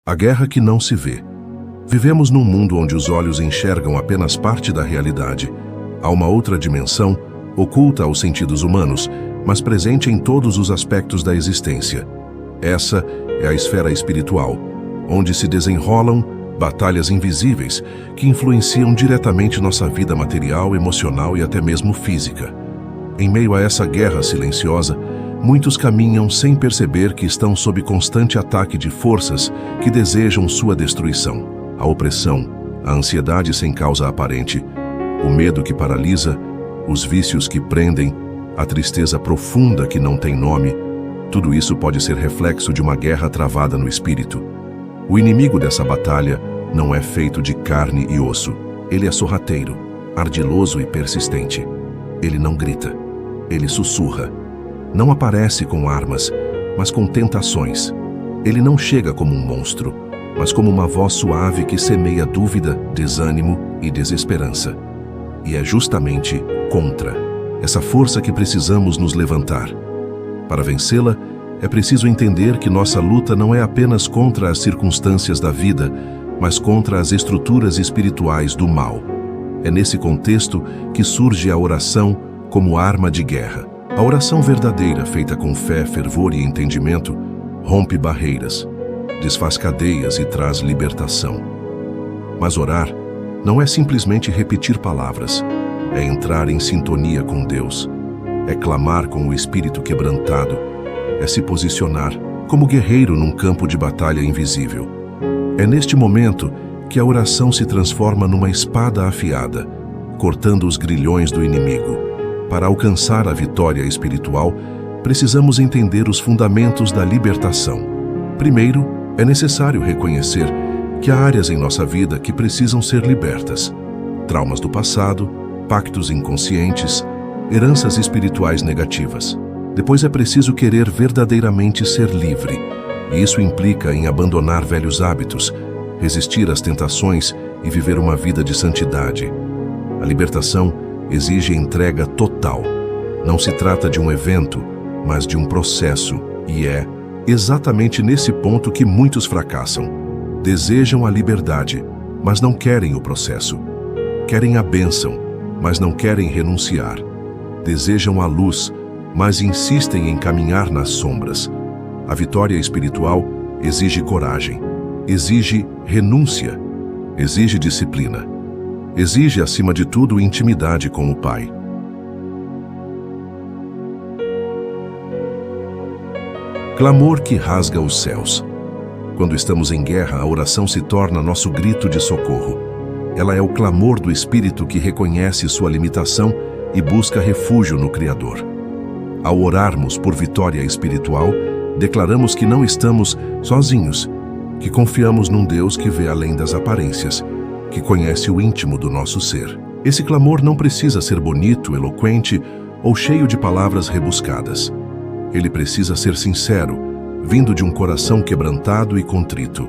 A guerra que não se vê. Vivemos num mundo onde os olhos enxergam apenas parte da realidade. Há uma outra dimensão, oculta aos sentidos humanos, mas presente em todos os aspectos da existência. Essa é a esfera espiritual, onde se desenrolam batalhas invisíveis que influenciam diretamente nossa vida material, emocional e até mesmo física. Em meio a essa guerra silenciosa, muitos caminham sem perceber que estão sob constante ataque de forças que desejam sua destruição. A opressão, a ansiedade sem causa aparente, o medo que paralisa, os vícios que prendem, a tristeza profunda que não tem nome, tudo isso pode ser reflexo de uma guerra travada no espírito. O inimigo dessa batalha não é feito de carne e osso. Ele é sorrateiro, ardiloso e persistente. Ele não grita, ele sussurra. Não aparece com armas, mas com tentações. Ele não chega como um monstro, mas como uma voz suave que semeia dúvida, desânimo e desesperança. E é justamente contra essa força que precisamos nos levantar. Para vencê-la, é preciso entender que nossa luta não é apenas contra as circunstâncias da vida, mas contra as estruturas espirituais do mal. É nesse contexto que surge a oração como arma de guerra. A oração verdadeira, feita com fé, fervor e entendimento, rompe barreiras, desfaz cadeias e traz libertação. Mas orar não é simplesmente repetir palavras, é entrar em sintonia com Deus, é clamar com o espírito quebrantado, é se posicionar como guerreiro num campo de batalha invisível. É neste momento que a oração se transforma numa espada afiada, cortando os grilhões do inimigo. Para alcançar a vitória espiritual, precisamos entender os fundamentos da libertação. Primeiro, é necessário reconhecer que há áreas em nossa vida que precisam ser libertas. Traumas do passado, pactos inconscientes, heranças espirituais negativas. Depois é preciso querer verdadeiramente ser livre. E isso implica em abandonar velhos hábitos, resistir às tentações e viver uma vida de santidade. A libertação exige entrega total. Não se trata de um evento, mas de um processo, e é exatamente nesse ponto que muitos fracassam. Desejam a liberdade, mas não querem o processo. Querem a bênção, mas não querem renunciar. Desejam a luz, mas insistem em caminhar nas sombras. A vitória espiritual exige coragem, exige renúncia, exige disciplina. Exige, acima de tudo, intimidade com o Pai. Clamor que rasga os céus. Quando estamos em guerra, a oração se torna nosso grito de socorro. Ela é o clamor do Espírito que reconhece sua limitação e busca refúgio no Criador. Ao orarmos por vitória espiritual, declaramos que não estamos sozinhos, que confiamos num Deus que vê além das aparências, que conhece o íntimo do nosso ser. Esse clamor não precisa ser bonito, eloquente ou cheio de palavras rebuscadas. Ele precisa ser sincero, vindo de um coração quebrantado e contrito.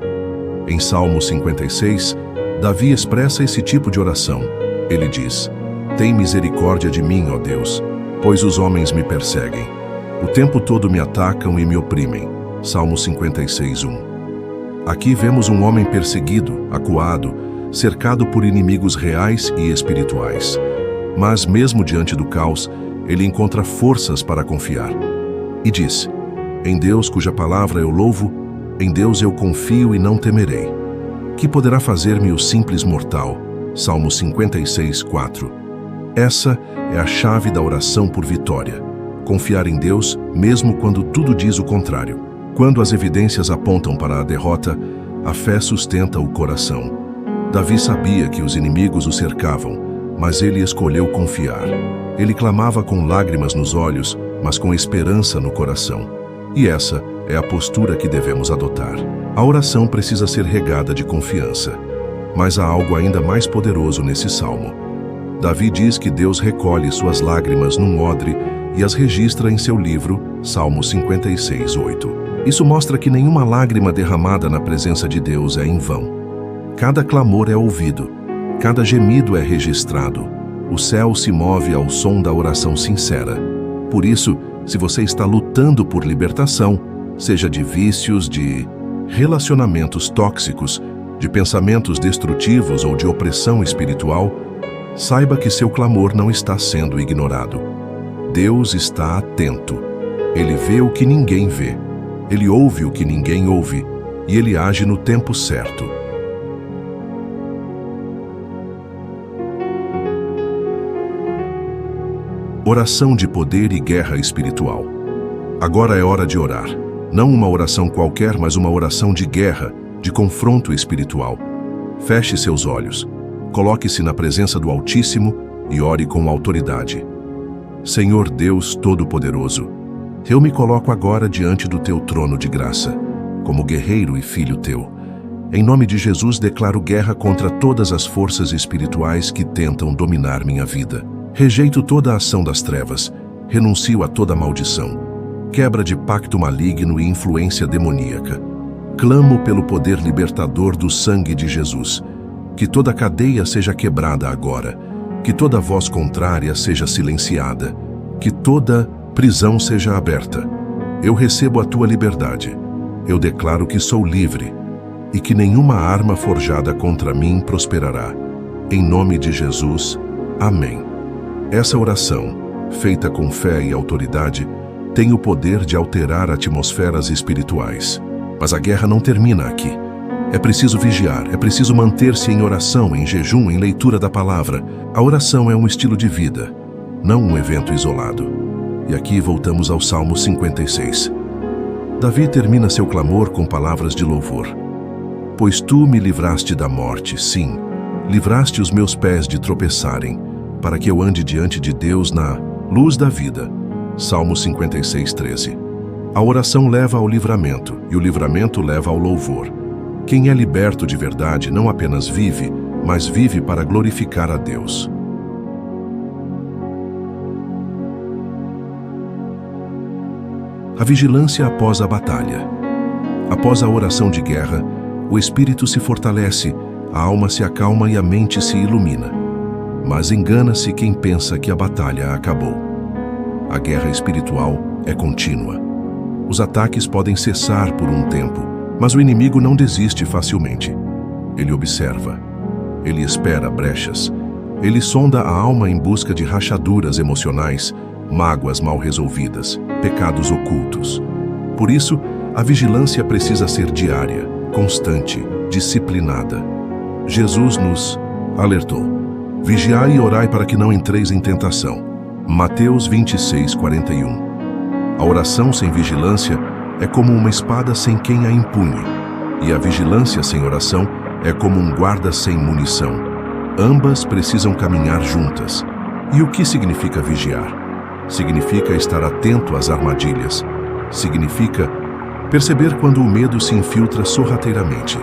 Em Salmo 56, Davi expressa esse tipo de oração. Ele diz: "Tem misericórdia de mim, ó Deus, pois os homens me perseguem. O tempo todo me atacam e me oprimem." Salmo 56:1. Aqui vemos um homem perseguido, acuado, cercado por inimigos reais e espirituais. Mas mesmo diante do caos, ele encontra forças para confiar. E diz: "Em Deus, cuja palavra eu louvo, em Deus eu confio e não temerei. Que poderá fazer-me o simples mortal?" Salmo 56:4. Essa é a chave da oração por vitória. Confiar em Deus, mesmo quando tudo diz o contrário. Quando as evidências apontam para a derrota, a fé sustenta o coração. Davi sabia que os inimigos o cercavam, mas ele escolheu confiar. Ele clamava com lágrimas nos olhos, mas com esperança no coração. E essa é a postura que devemos adotar. A oração precisa ser regada de confiança. Mas há algo ainda mais poderoso nesse salmo. Davi diz que Deus recolhe suas lágrimas num odre e as registra em seu livro, Salmo 56:8. Isso mostra que nenhuma lágrima derramada na presença de Deus é em vão. Cada clamor é ouvido, cada gemido é registrado. O céu se move ao som da oração sincera. Por isso, se você está lutando por libertação, seja de vícios, de relacionamentos tóxicos, de pensamentos destrutivos ou de opressão espiritual, saiba que seu clamor não está sendo ignorado. Deus está atento. Ele vê o que ninguém vê. Ele ouve o que ninguém ouve. E Ele age no tempo certo. Oração de poder e guerra espiritual. Agora é hora de orar. Não uma oração qualquer, mas uma oração de guerra, de confronto espiritual. Feche seus olhos. Coloque-se na presença do Altíssimo e ore com autoridade. Senhor Deus Todo-Poderoso, eu me coloco agora diante do Teu trono de graça, como guerreiro e filho Teu. Em nome de Jesus, declaro guerra contra todas as forças espirituais que tentam dominar minha vida. Rejeito toda a ação das trevas, renuncio a toda maldição, quebra de pacto maligno e influência demoníaca. Clamo pelo poder libertador do sangue de Jesus. Que toda cadeia seja quebrada agora, que toda voz contrária seja silenciada, que toda prisão seja aberta. Eu recebo a tua liberdade. Eu declaro que sou livre e que nenhuma arma forjada contra mim prosperará. Em nome de Jesus, amém. Essa oração, feita com fé e autoridade, tem o poder de alterar atmosferas espirituais. Mas a guerra não termina aqui. É preciso vigiar, é preciso manter-se em oração, em jejum, em leitura da palavra. A oração é um estilo de vida, não um evento isolado. E aqui voltamos ao Salmo 56. Davi termina seu clamor com palavras de louvor. Pois tu me livraste da morte, sim, livraste os meus pés de tropeçarem, para que eu ande diante de Deus na luz da vida. Salmo 56, 13. A oração leva ao livramento, e o livramento leva ao louvor. Quem é liberto de verdade não apenas vive, mas vive para glorificar a Deus. A vigilância após a batalha. Após a oração de guerra, o espírito se fortalece, a alma se acalma e a mente se ilumina. Mas engana-se quem pensa que a batalha acabou. A guerra espiritual é contínua. Os ataques podem cessar por um tempo, mas o inimigo não desiste facilmente. Ele observa. Ele espera brechas. Ele sonda a alma em busca de rachaduras emocionais, mágoas mal resolvidas, pecados ocultos. Por isso, a vigilância precisa ser diária, constante, disciplinada. Jesus nos alertou: vigiai e orai para que não entreis em tentação. Mateus 26, 41. A oração sem vigilância é como uma espada sem quem a empunhe, e a vigilância sem oração é como um guarda sem munição. Ambas precisam caminhar juntas. E o que significa vigiar? Significa estar atento às armadilhas. Significa perceber quando o medo se infiltra sorrateiramente.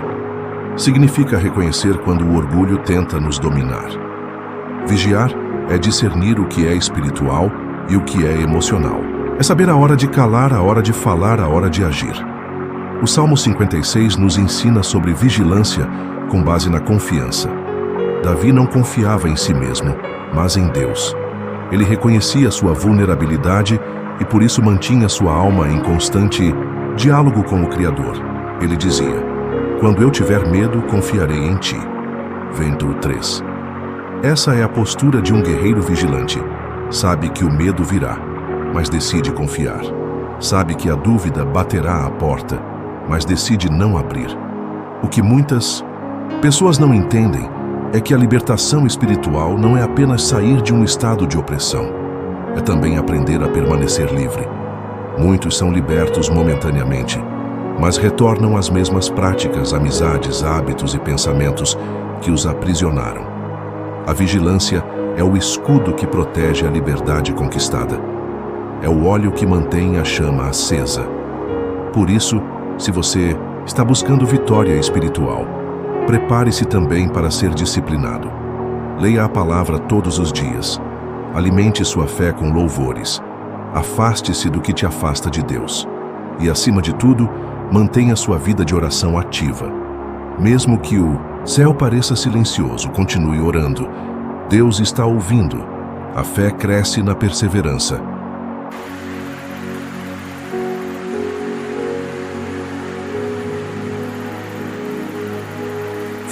Significa reconhecer quando o orgulho tenta nos dominar. Vigiar é discernir o que é espiritual e o que é emocional. É saber a hora de calar, a hora de falar, a hora de agir. O Salmo 56 nos ensina sobre vigilância com base na confiança. Davi não confiava em si mesmo, mas em Deus. Ele reconhecia sua vulnerabilidade e por isso mantinha sua alma em constante diálogo com o Criador. Ele dizia: quando eu tiver medo, confiarei em ti. Vendo 3. Essa é a postura de um guerreiro vigilante. Sabe que o medo virá, mas decide confiar. Sabe que a dúvida baterá à porta, mas decide não abrir. O que muitas pessoas não entendem é que a libertação espiritual não é apenas sair de um estado de opressão. É também aprender a permanecer livre. Muitos são libertos momentaneamente, mas retornam às mesmas práticas, amizades, hábitos e pensamentos que os aprisionaram. A vigilância é o escudo que protege a liberdade conquistada. É o óleo que mantém a chama acesa. Por isso, se você está buscando vitória espiritual, prepare-se também para ser disciplinado. Leia a palavra todos os dias. Alimente sua fé com louvores. Afaste-se do que te afasta de Deus. E, acima de tudo, mantenha sua vida de oração ativa. Mesmo que o céu pareça silencioso, continue orando. Deus está ouvindo. A fé cresce na perseverança.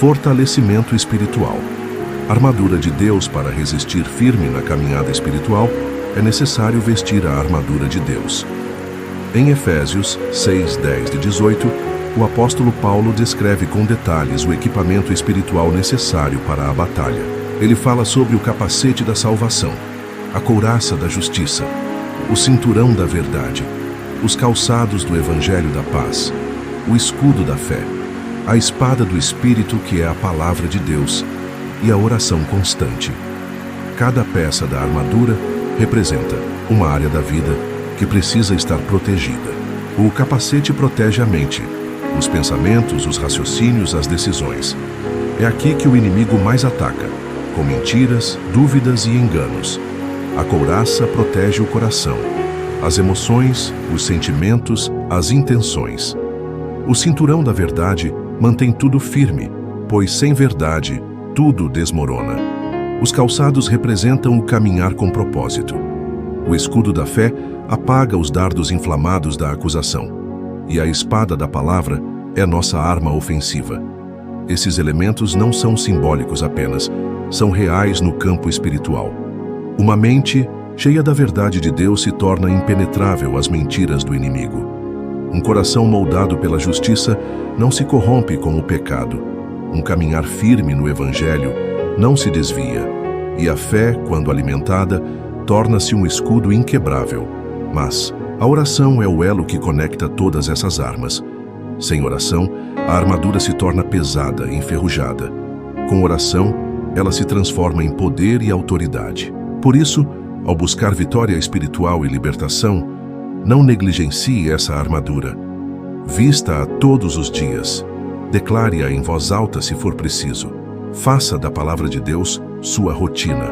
Fortalecimento espiritual. Armadura de Deus. Para resistir firme na caminhada espiritual, é necessário vestir a armadura de Deus. Em Efésios 6, 10 e 18, o apóstolo Paulo descreve com detalhes o equipamento espiritual necessário para a batalha. Ele fala sobre o capacete da salvação, a couraça da justiça, o cinturão da verdade, os calçados do evangelho da paz, o escudo da fé, a espada do Espírito, que é a palavra de Deus, e a oração constante. Cada peça da armadura representa uma área da vida que precisa estar protegida. O capacete protege a mente, os pensamentos, os raciocínios, as decisões. É aqui que o inimigo mais ataca, com mentiras, dúvidas e enganos. A couraça protege o coração, as emoções, os sentimentos, as intenções. O cinturão da verdade mantém tudo firme, pois sem verdade, tudo desmorona. Os calçados representam o caminhar com propósito. O escudo da fé apaga os dardos inflamados da acusação. E a espada da palavra é nossa arma ofensiva. Esses elementos não são simbólicos apenas, são reais no campo espiritual. Uma mente cheia da verdade de Deus se torna impenetrável às mentiras do inimigo. Um coração moldado pela justiça não se corrompe com o pecado. Um caminhar firme no Evangelho não se desvia. E a fé, quando alimentada, torna-se um escudo inquebrável. Mas a oração é o elo que conecta todas essas armas. Sem oração, a armadura se torna pesada, enferrujada. Com oração, ela se transforma em poder e autoridade. Por isso, ao buscar vitória espiritual e libertação, não negligencie essa armadura. Vista-a todos os dias. Declare-a em voz alta se for preciso. Faça da palavra de Deus sua rotina.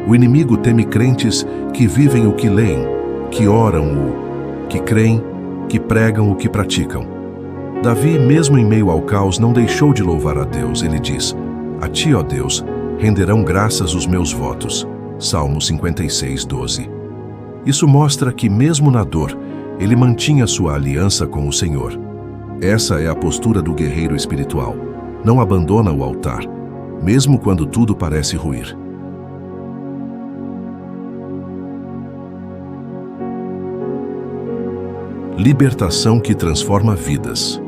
O inimigo teme crentes que vivem o que leem, que oram o que creem, que pregam o que praticam. Davi, mesmo em meio ao caos, não deixou de louvar a Deus. Ele diz: "A ti, ó Deus, renderão graças os meus votos." Salmo 56, 12. Isso mostra que, mesmo na dor, ele mantinha sua aliança com o Senhor. Essa é a postura do guerreiro espiritual. Não abandona o altar, mesmo quando tudo parece ruir. Libertação que transforma vidas.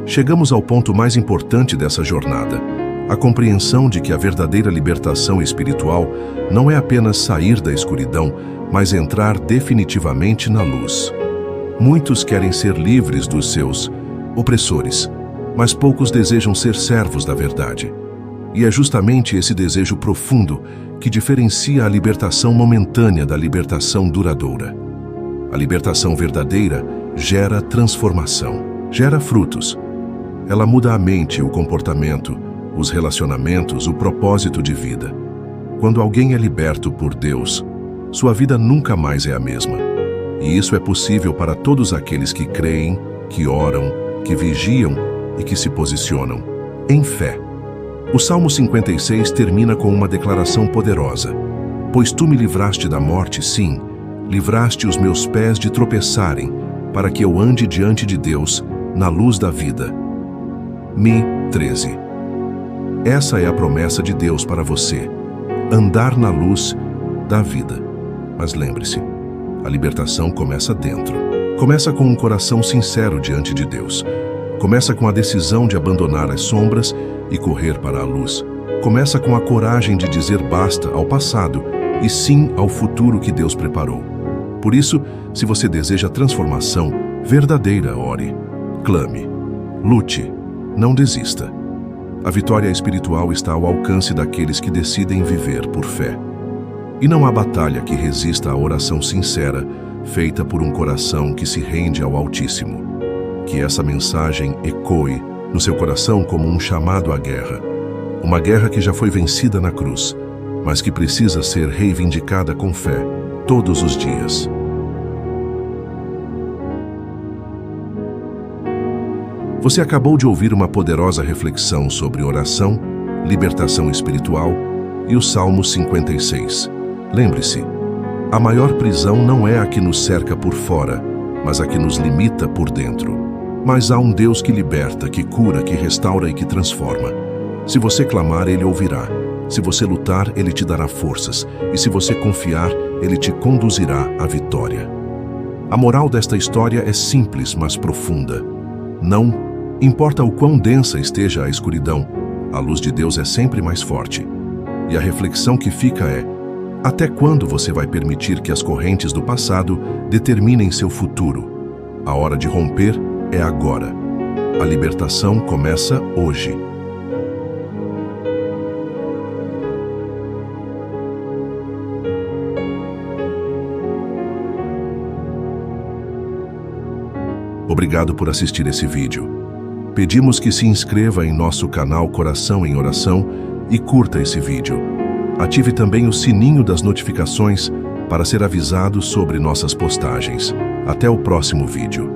Chegamos ao ponto mais importante dessa jornada, a compreensão de que a verdadeira libertação espiritual não é apenas sair da escuridão, mas entrar definitivamente na luz. Muitos querem ser livres dos seus opressores, mas poucos desejam ser servos da verdade. E é justamente esse desejo profundo que diferencia a libertação momentânea da libertação duradoura. A libertação verdadeira gera transformação, gera frutos. Ela muda a mente, o comportamento, os relacionamentos, o propósito de vida. Quando alguém é liberto por Deus, sua vida nunca mais é a mesma. E isso é possível para todos aqueles que creem, que oram, que vigiam e que se posicionam em fé. O Salmo 56 termina com uma declaração poderosa: "Pois tu me livraste da morte, sim, livraste os meus pés de tropeçarem, para que eu ande diante de Deus, na luz da vida." Mi 13. Essa é a promessa de Deus para você: andar na luz da vida. Mas lembre-se, a libertação começa dentro. Começa com um coração sincero diante de Deus. Começa com a decisão de abandonar as sombras e correr para a luz. Começa com a coragem de dizer basta ao passado e sim ao futuro que Deus preparou. Por isso, se você deseja transformação verdadeira, ore, clame, lute, não desista. A vitória espiritual está ao alcance daqueles que decidem viver por fé. E não há batalha que resista à oração sincera, feita por um coração que se rende ao Altíssimo. Que essa mensagem ecoe no seu coração como um chamado à guerra. Uma guerra que já foi vencida na cruz, mas que precisa ser reivindicada com fé, todos os dias. Você acabou de ouvir uma poderosa reflexão sobre oração, libertação espiritual e o Salmo 56. Lembre-se, a maior prisão não é a que nos cerca por fora, mas a que nos limita por dentro. Mas há um Deus que liberta, que cura, que restaura e que transforma. Se você clamar, Ele ouvirá. Se você lutar, Ele te dará forças. E se você confiar, Ele te conduzirá à vitória. A moral desta história é simples, mas profunda. Não importa o quão densa esteja a escuridão, a luz de Deus é sempre mais forte. E a reflexão que fica é: até quando você vai permitir que as correntes do passado determinem seu futuro? A hora de romper é agora. A libertação começa hoje. Obrigado por assistir esse vídeo. Pedimos que se inscreva em nosso canal Coração em Oração e curta esse vídeo. Ative também o sininho das notificações para ser avisado sobre nossas postagens. Até o próximo vídeo.